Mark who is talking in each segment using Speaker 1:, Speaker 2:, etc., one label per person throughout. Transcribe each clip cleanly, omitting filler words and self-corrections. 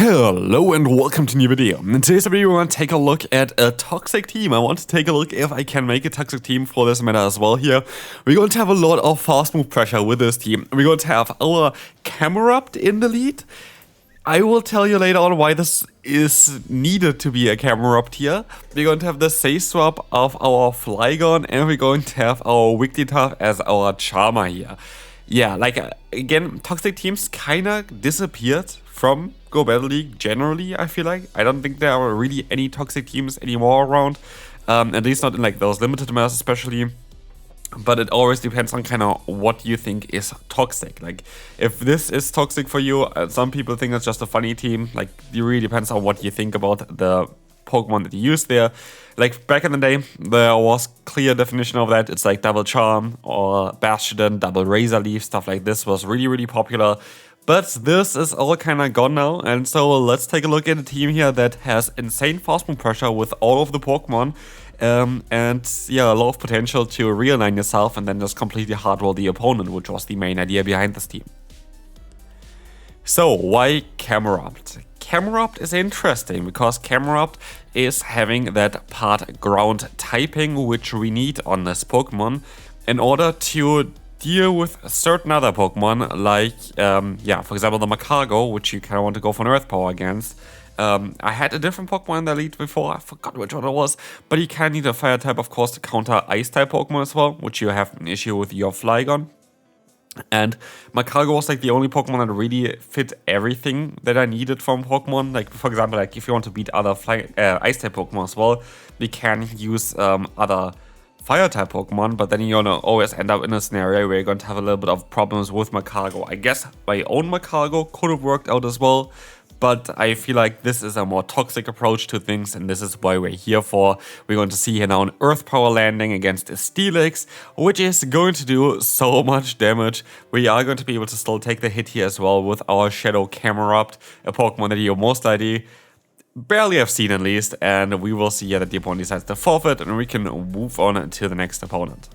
Speaker 1: Hello and welcome to a new video. In today's video we want to take a look at a toxic team. I want to take a look if I can make a toxic team for this meta as well here. We're going to have a lot of fast move pressure with this team. We're going to have our Camerupt in the lead. I will tell you later on why this is needed to be a Camerupt here. We're going to have the Say Swap of our Flygon, and we're going to have our Wigglytuff as our Charmer here. Yeah, like again, toxic teams kinda disappeared from Go Battle League generally, I feel like. I don't think there are really any toxic teams anymore around. At least not in like those limited metas especially. But it always depends on kind of what you think is toxic. Like, if this is toxic for you, some people think it's just a funny team. Like, it really depends on what you think about the Pokemon that you use there. Like, back in the day, there was clear definition of that. It's like Double Charm or Bastion, Double Razor Leaf, stuff like this was really, really popular. But this is all kind of gone now, and so let's take a look at a team here that has insane fast move pressure with all of the Pokemon. And yeah, a lot of potential to realign yourself and then just completely hardroll the opponent, which was the main idea behind this team. So, why Camerupt? Camerupt is interesting because Camerupt is having that part ground typing which we need on this Pokemon in order to deal with certain other Pokemon like, yeah, for example the Magcargo, which you kind of want to go for an Earth Power against. I had a different Pokemon in the lead before, I forgot which one it was, but you can need a Fire type of course to counter Ice type Pokemon as well, which you have an issue with your Flygon. And Magcargo was like the only Pokemon that really fit everything that I needed from Pokemon. Like for example, like if you want to beat other Ice type Pokemon as well, we can use other Fire type Pokemon, but then you're gonna always end up in a scenario where you're going to have a little bit of problems with Magcargo. I guess my own Magcargo could have worked out as well, but I feel like this is a more toxic approach to things, and this is why we're here for. We're going to see here now an Earth Power landing against a Steelix, which is going to do so much damage. We are going to be able to still take the hit here as well with our Shadow Camerupt, a Pokemon that you most likely barely have seen at least, and we will see that the opponent decides to forfeit and we can move on to the next opponent.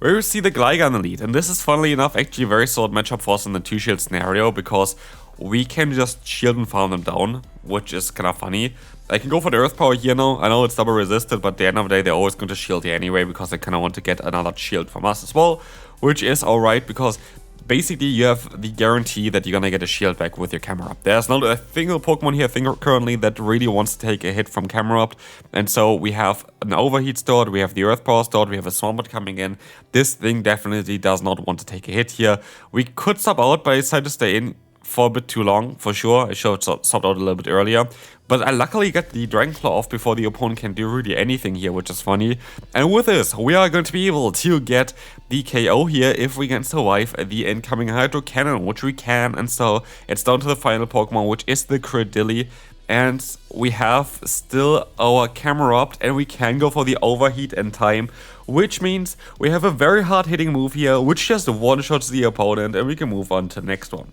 Speaker 1: We will see the Gligar in the lead, and this is funnily enough actually a very solid matchup for us in the 2-shield scenario because we can just shield and farm them down, which is kind of funny. I can go for the Earth Power here now. I know it's double resisted, but at the end of the day they're always going to shield here anyway because they kind of want to get another shield from us as well, which is alright because basically you have the guarantee that you're gonna get a shield back with your Camerupt. There's not a single Pokemon here currently that really wants to take a hit from Camerupt, and so we have an Overheat stored, we have the Earth Power stored, we have a Swampert coming in. This thing definitely does not want to take a hit here. We could sub out, but I decided to stay in for a bit too long, for sure. I should have subbed out a little bit earlier. But I luckily got the Dragon Claw off before the opponent can do really anything here, which is funny. And with this, we are going to be able to get the KO here if we can survive the incoming Hydro Cannon, which we can. And so it's down to the final Pokemon, which is the Credilli. And we have still our Camerupt, and we can go for the Overheat in time, which means we have a very hard hitting move here, which just one-shots the opponent, and we can move on to the next one.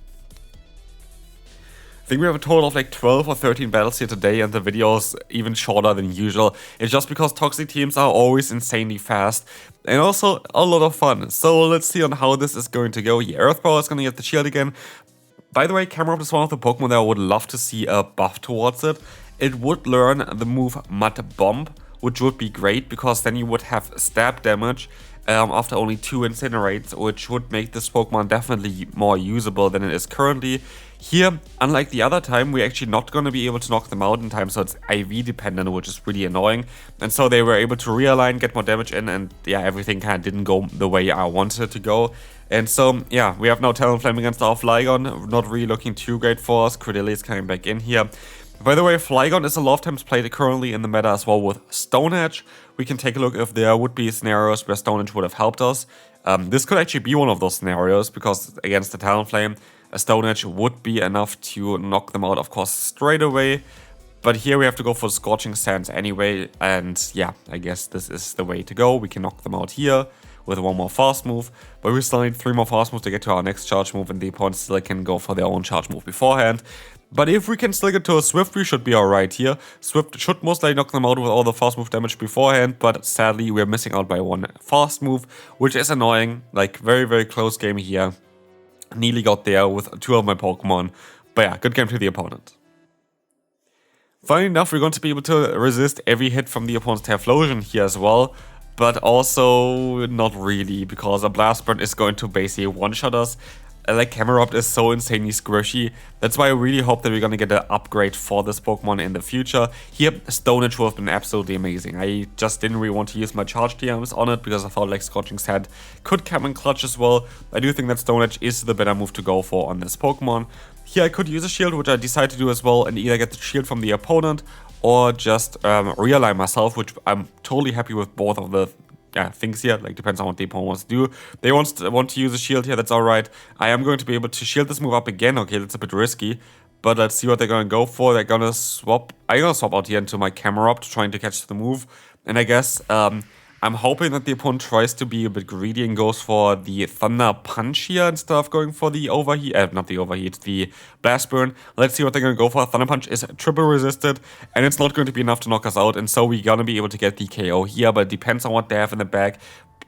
Speaker 1: I think we have a total of like 12 or 13 battles here today, and the video is even shorter than usual. It's just because toxic teams are always insanely fast and also a lot of fun. So let's see on how this is going to go. Yeah, Earth Power is going to get the shield again. By the way, Camerupt is one of the Pokemon that I would love to see a buff towards it. It would learn the move Mud Bomb, which would be great because then you would have stab damage after only 2 Incinerates, which would make this Pokemon definitely more usable than it is currently. Here, unlike the other time, we're actually not going to be able to knock them out in time, so it's IV dependent, which is really annoying. And so they were able to realign, get more damage in, and yeah, everything kind of didn't go the way I wanted it to go. And so, yeah, we have now Talonflame against our Flygon, not really looking too great for us. Credilli is coming back in here. By the way, Flygon is a lot of times played currently in the meta as well with Stone Edge. We can take a look if there would be scenarios where Stone Edge would have helped us. This could actually be one of those scenarios because against the Talonflame, a Stone Edge would be enough to knock them out, of course, straight away. But here we have to go for Scorching Sands anyway, and yeah, I guess this is the way to go. We can knock them out here with one more fast move, but we still need 3 more fast moves to get to our next charge move, and the opponent still can go for their own charge move beforehand. But if we can still get to a Swift, we should be alright here. Swift should most likely knock them out with all the fast move damage beforehand, but sadly we're missing out by 1 fast move, which is annoying. Like, very, very close game here. Nearly got there with 2 of my Pokemon, But yeah, good game to the opponent. Funny enough, we're going to be able to resist every hit from the opponent's Typhlosion here as well, but also not really, because a Blast Burn is going to basically one-shot us. Like, Camerupt is so insanely squishy. That's why I really hope that we're gonna get an upgrade for this Pokemon in the future. Here, Stone Edge would have been absolutely amazing. I just didn't really want to use my charge TMs on it because I felt like Scorching Sand could come in clutch as well. I do think that Stone Edge is the better move to go for on this Pokemon. Here I could use a shield, which I decided to do as well, and either get the shield from the opponent or just realign myself, which I'm totally happy with both of the things here. Like, depends on what the opponent wants to do. They want to use a shield here, that's alright. I am going to be able to shield this move up again. Okay, that's a bit risky, but let's see what they're going to go for. They're going to swap. I'm going to swap out here into my Camerupt, trying to catch the move. And I guess I'm hoping that the opponent tries to be a bit greedy and goes for the Thunder Punch here instead of going for the Overheat. Not the Overheat, the Blast Burn. Let's see what they're going to go for. Thunder Punch is triple resisted, and it's not going to be enough to knock us out. And so we're going to be able to get the KO here, but it depends on what they have in the back.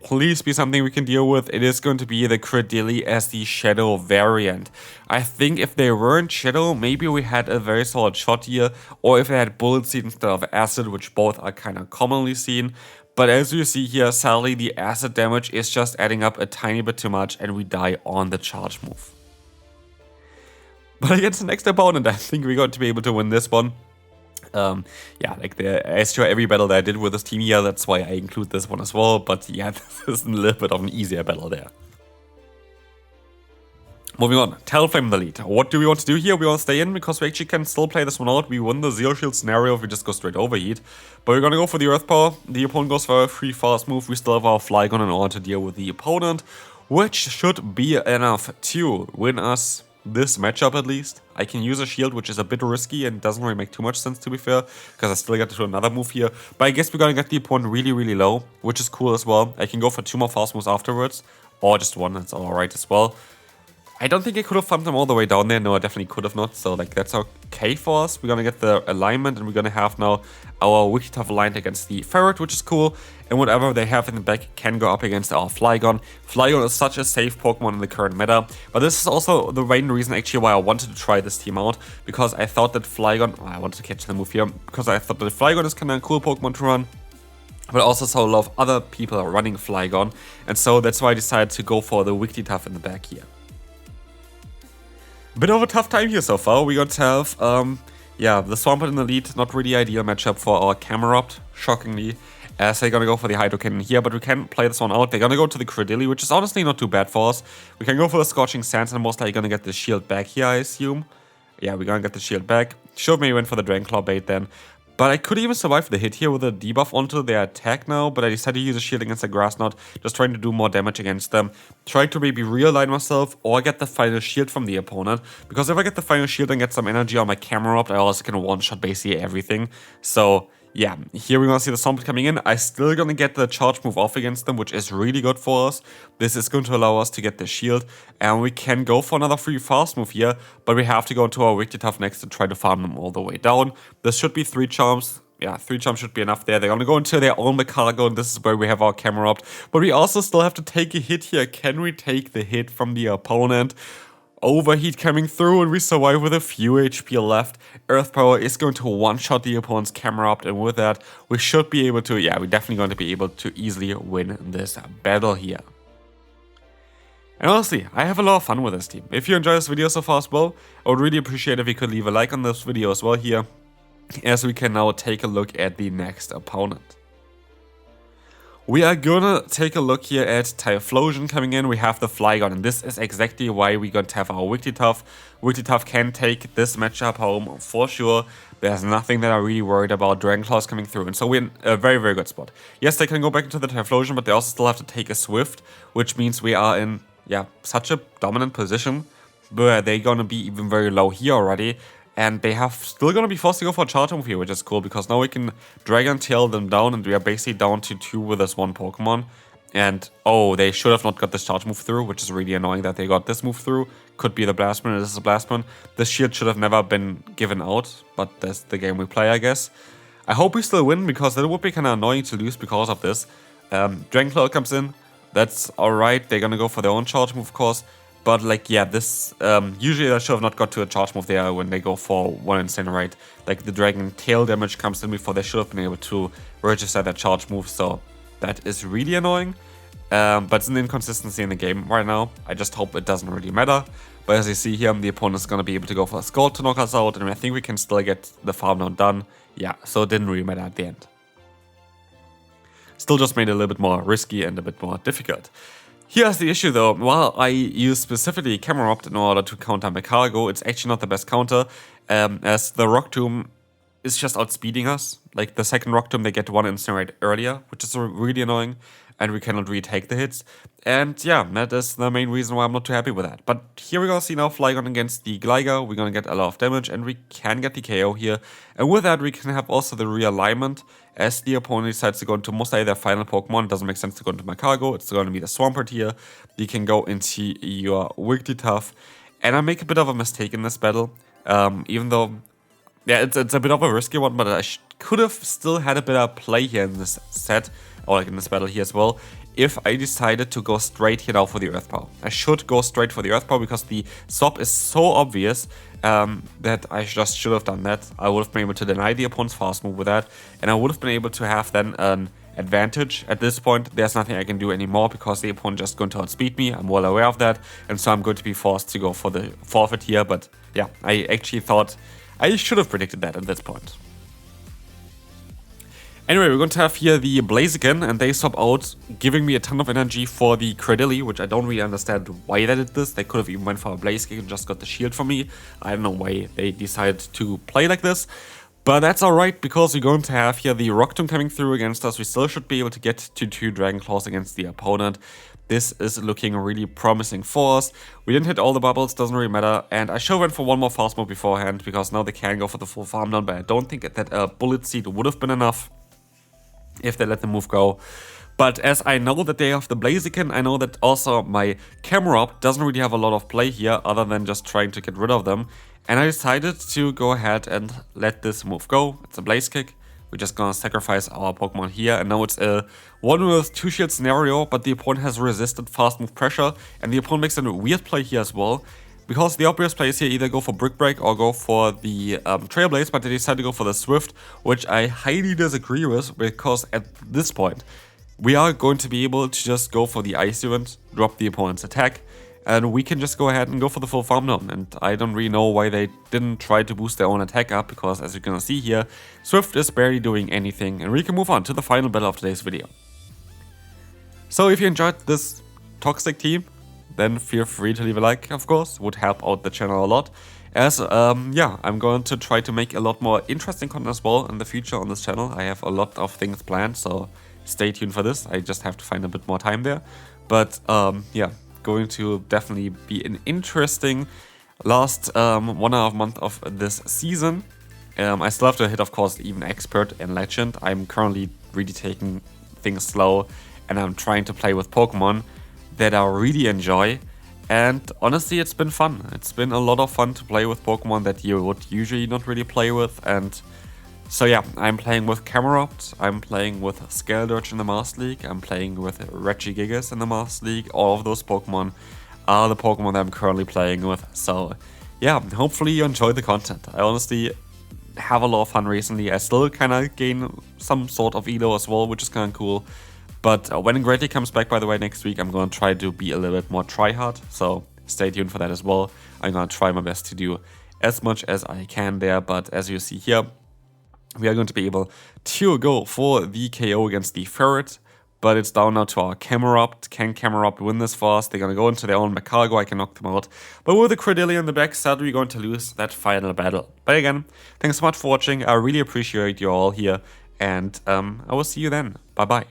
Speaker 1: Please be something we can deal with. It is going to be the Credilli as the Shadow variant. I think if they weren't Shadow, maybe we had a very solid shot here, or if they had Bullet Seed instead of Acid, which both are kind of commonly seen. But as you see here, sadly, the acid damage is just adding up a tiny bit too much, and we die on the charge move. But against the next opponent, I think we're going to be able to win this one. Yeah, like as to every battle that I did with this team here, that's why I include this one as well. But yeah, this is a little bit of an easier battle there. Moving on, Talonflame in the lead. What do we want to do here? We want to stay in because we actually can still play this one out. We win the Zero Shield scenario if we just go straight Overheat. But we're going to go for the Earth Power. The opponent goes for a free fast move. We still have our Flygon in order to deal with the opponent, which should be enough to win us this matchup at least. I can use a shield, which is a bit risky and doesn't really make too much sense to be fair, because I still got to do another move here. But I guess we're going to get the opponent really, really low, which is cool as well. I can go for 2 more fast moves afterwards, or just 1, that's alright as well. I don't think I could have farmed them all the way down there. No, I definitely could have not. So, like, that's okay for us. We're going to get the alignment, and we're going to have now our Wigglytuff aligned against the Ferret, which is cool. And whatever they have in the back can go up against our Flygon. Flygon is such a safe Pokemon in the current meta. But this is also the main reason, actually, why I wanted to try this team out. Because I thought that Flygon... I wanted to catch the move here. Because I thought that Flygon is kind of a cool Pokemon to run. But I also saw a lot of other people running Flygon. And so that's why I decided to go for the Wigglytuff in the back here. Bit of a tough time here so far. We're going to have, yeah, the Swampert in the lead. Not really ideal matchup for our Camerupt, shockingly. As they're going to go for the Hydro Cannon here, but we can play this one out. They're going to go to the Credilli, which is honestly not too bad for us. We can go for the Scorching Sands, and most likely going to get the shield back here, I assume. Yeah, we're going to get the shield back. Should maybe went for the Dragon Claw bait then. But I could even survive the hit here with a debuff onto their attack now, but I decided to use a shield against the Grass Knot, just trying to do more damage against them. Trying to maybe realign myself or get the final shield from the opponent, because if I get the final shield and get some energy on my Camerupt, I also can one-shot basically everything. So yeah, here we're gonna see the Swampert coming in. I'm still gonna get the charge move off against them, which is really good for us. This is going to allow us to get the shield, and we can go for another free fast move here, but we have to go into our Wigglytuff next to try to farm them all the way down. This should be 3 charms. Yeah, 3 charms should be enough there. They're gonna go into their own Cargo, and this is where we have our Camerupt. But we also still have to take a hit here. Can we take the hit from the opponent? Overheat coming through, and we survive with a few HP left. Earth Power is going to one-shot the opponent's Camerupt, and with that, we should be able to, yeah, we're definitely going to be able to easily win this battle here. And honestly, I have a lot of fun with this team. If you enjoyed this video so far as well, I would really appreciate if you could leave a like on this video as well here, as we can now take a look at the next opponent. We are gonna take a look here at Typhlosion coming in. We have the Flygon, and this is exactly why we're going to have our Wigglytuff. Wigglytuff can take this matchup home for sure. There's nothing that I'm really worried about. Dragon Claws coming through, and so we're in a very, very good spot. Yes, they can go back into the Typhlosion, but they also still have to take a Swift, which means we are in, yeah, such a dominant position where they're gonna be even very low here already. And they have still going to be forced to go for a charge move here, which is cool, because now we can Dragon Tail them down, and we are basically down to 2 with this one Pokemon. And, oh, they should have not got this charge move through, which is really annoying that they got this move through. Could be the Blastman, this is a Blastman. This shield should have never been given out, but that's the game we play, I guess. I hope we still win, because that would be kind of annoying to lose because of this. Dragon Claw comes in, that's alright. They're going to go for their own charge move, of course. But like, yeah, this usually I should have not got to a charge move there when they go for one Incinerate. Like the Dragon tail damage comes in before they should have been able to register that charge move, so that is really annoying. But it's an inconsistency in the game right now. I just hope it doesn't really matter. But as you see here, the opponent's going to be able to go for a Scald to knock us out, and I think we can still get the farm down done. Yeah, so it didn't really matter at the end. Still just made it a little bit more risky and a bit more difficult. Here's the issue though, while I use specifically Cameropt in order to counter Mecargo, it's actually not the best counter, as the Rock Tomb is just outspeeding us. Like the second Rock Tomb, they get one Incinerate earlier, which is really annoying, and we cannot retake the hits. And yeah, that is the main reason why I'm not too happy with that. But here we're gonna see now Flygon against the Gligar, we're gonna get a lot of damage, and we can get the KO here. And with that, we can have also the realignment, as the opponent decides to go into most likely their final Pokemon. It doesn't make sense to go into Mecargo, it's going to be the Swampert here. You can go into your Wigglytuff, and I make a bit of a mistake in this battle, even though, yeah, it's a bit of a risky one, but I could have still had a better play here in this set, or like in this battle here as well, if I decided to go straight here now for the Earth Power. I should go straight for the Earth Power because the swap is so obvious that I just should have done that. I would have been able to deny the opponent's fast move with that, and I would have been able to have then an advantage. At this point, there's nothing I can do anymore because the opponent just going to outspeed me. I'm well aware of that, and so I'm going to be forced to go for the forfeit here. But yeah, I actually thought I should have predicted that at this point. Anyway, we're going to have here the Blaziken, and they swap out, giving me a ton of energy for the Cradily, which I don't really understand why they did this. They could have even went for a Blaziken and just got the shield for me. I don't know why they decided to play like this. But that's alright, because we're going to have here the Rock Tomb coming through against us. We still should be able to get to 2 Dragon Claws against the opponent. This is looking really promising for us. We didn't hit all the bubbles, doesn't really matter. And I should have went for one more fast move beforehand, because now they can go for the full farm down, but I don't think that a Bullet Seed would have been enough if they let the move go. But as I know that they have the Blaziken, I know that also my Cameropt doesn't really have a lot of play here other than just trying to get rid of them. And I decided to go ahead and let this move go. It's a Blaze Kick. We're just gonna sacrifice our Pokemon here, and now it's a 1 with 2 shield scenario, but the opponent has resisted fast move pressure, and the opponent makes a weird play here as well. Because the obvious plays here either go for Brick Break or go for the Trailblaze, but they decide to go for the Swift, which I highly disagree with, because at this point, we are going to be able to just go for the Ice Event, drop the opponent's attack, and we can just go ahead and go for the full farm down. And I don't really know why they didn't try to boost their own attack up, because as you're gonna see here, Swift is barely doing anything, and we can move on to the final battle of today's video. So if you enjoyed this toxic team, then feel free to leave a like, of course, would help out the channel a lot. As, yeah, I'm going to try to make a lot more interesting content as well in the future on this channel. I have a lot of things planned, so stay tuned for this. I just have to find a bit more time there. But, yeah, going to definitely be an interesting last 1.5 months of this season. I still have to hit, of course, even Expert and Legend. I'm currently really taking things slow, and I'm trying to play with Pokemon that I really enjoy, and honestly it's been fun. It's been a lot of fun to play with Pokemon that you would usually not really play with, and so yeah, I'm playing with Cameropt, I'm playing with Skeldurge in the Master League, I'm playing with Regigigas in the Master League. All of those Pokemon are the Pokemon that I'm currently playing with, so yeah, hopefully you enjoy the content. I honestly have a lot of fun recently. I still kind of gain some sort of elo as well, which is kind of cool. But when Greatly comes back, by the way, next week, I'm going to try to be a little bit more try-hard, so stay tuned for that as well. I'm going to try my best to do as much as I can there, but as you see here, we are going to be able to go for the KO against the Ferret, but it's down now to our Cameropt. Can Cameropt win this for us? They're going to go into their own Mecargo, I can knock them out. But with the Cradily in the back, sadly we're going to lose that final battle. But again, thanks so much for watching, I really appreciate you all here, and I will see you then. Bye-bye.